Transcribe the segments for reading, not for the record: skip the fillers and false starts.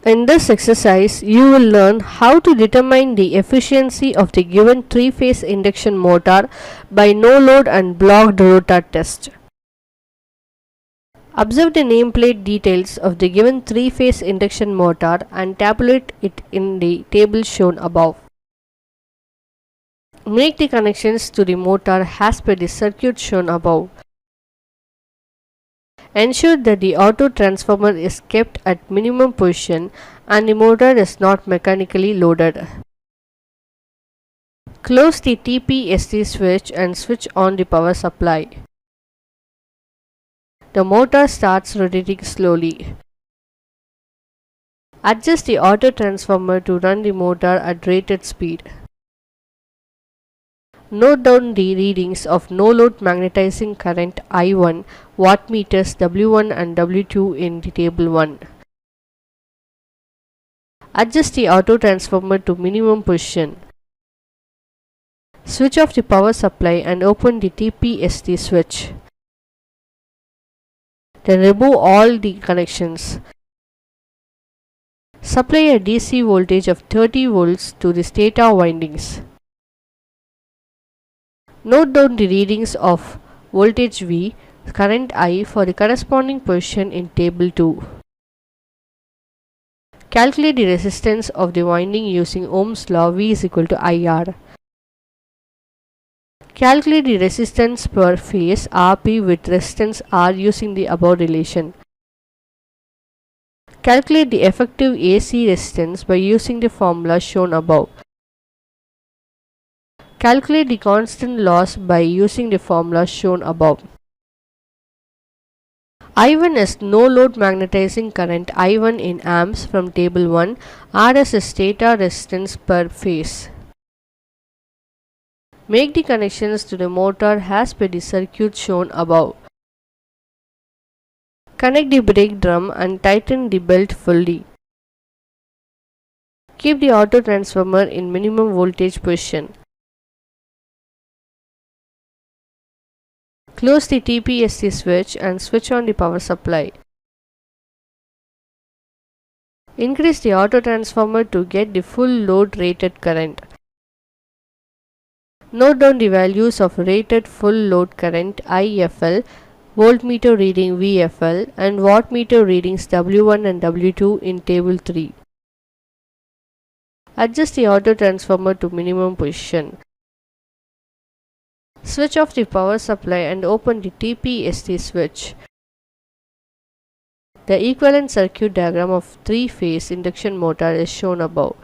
In this exercise, you will learn how to determine the efficiency of the given three-phase induction motor by no-load and blocked rotor test. Observe the nameplate details of the given three-phase induction motor and tabulate it in the table shown above. Make the connections to the motor as per the circuit shown above. Ensure that the auto transformer is kept at minimum position and the motor is not mechanically loaded. Close the TPST switch and switch on the power supply. The motor starts rotating slowly. Adjust the auto transformer to run the motor at rated speed. Note down the readings of no-load magnetizing current I1, wattmeters W1 and W2 in the table 1. Adjust the auto transformer to minimum position. Switch off the power supply and open the TPST switch. Then remove all the connections. Supply a DC voltage of 30 volts to the stator windings. Note down the readings of voltage V, current I for the corresponding position in table 2. Calculate the resistance of the winding using Ohm's law V is equal to IR. Calculate the resistance per phase Rp with resistance R using the above relation. Calculate the effective AC resistance by using the formula shown above. Calculate the constant loss by using the formula shown above. I1 is no-load magnetizing current I1 in amps from table 1. Rs is stator resistance per phase. Make the connections to the motor as per the circuit shown above. Connect the brake drum and tighten the belt fully. Keep the auto transformer in minimum voltage position. Close the TPST switch and switch on the power supply. Increase the auto transformer to get the full load rated current. Note down the values of rated full load current IFL, voltmeter reading VFL and wattmeter readings W1 and W2 in table 3. Adjust the auto transformer to minimum position. Switch off the power supply and open the TPST switch. The equivalent circuit diagram of three-phase induction motor is shown above.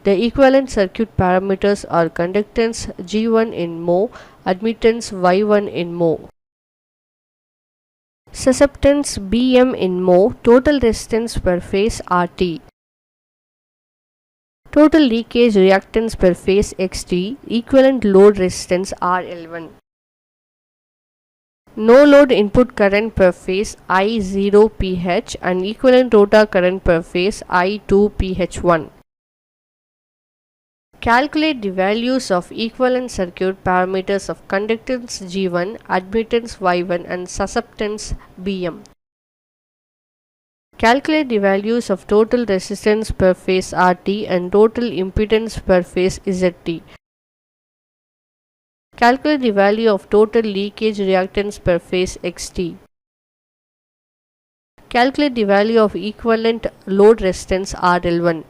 The equivalent circuit parameters are conductance G1 in mho, admittance Y1 in mho, susceptance Bm in mho, total resistance per phase RT. Total leakage reactance per phase XT, equivalent load resistance RL1. No load input current per phase I0 pH and equivalent rotor current per phase I2 pH1. Calculate the values of equivalent circuit parameters of conductance G1, admittance Y1 and susceptance Bm. Calculate the values of total resistance per phase RT and total impedance per phase ZT. Calculate the value of total leakage reactance per phase XT. Calculate the value of equivalent load resistance RL1.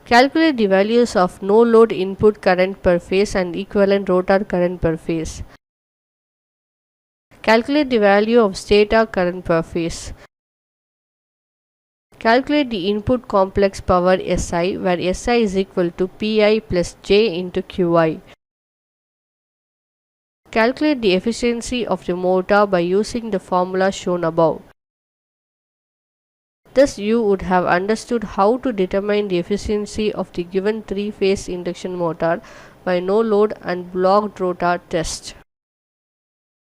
Calculate the values of no load input current per phase and equivalent rotor current per phase. Calculate the value of stator current per phase. Calculate the input complex power SI, where SI is equal to Pi plus J into Qi. Calculate the efficiency of the motor by using the formula shown above. Thus, you would have understood how to determine the efficiency of the given three-phase induction motor by no load and blocked rotor test.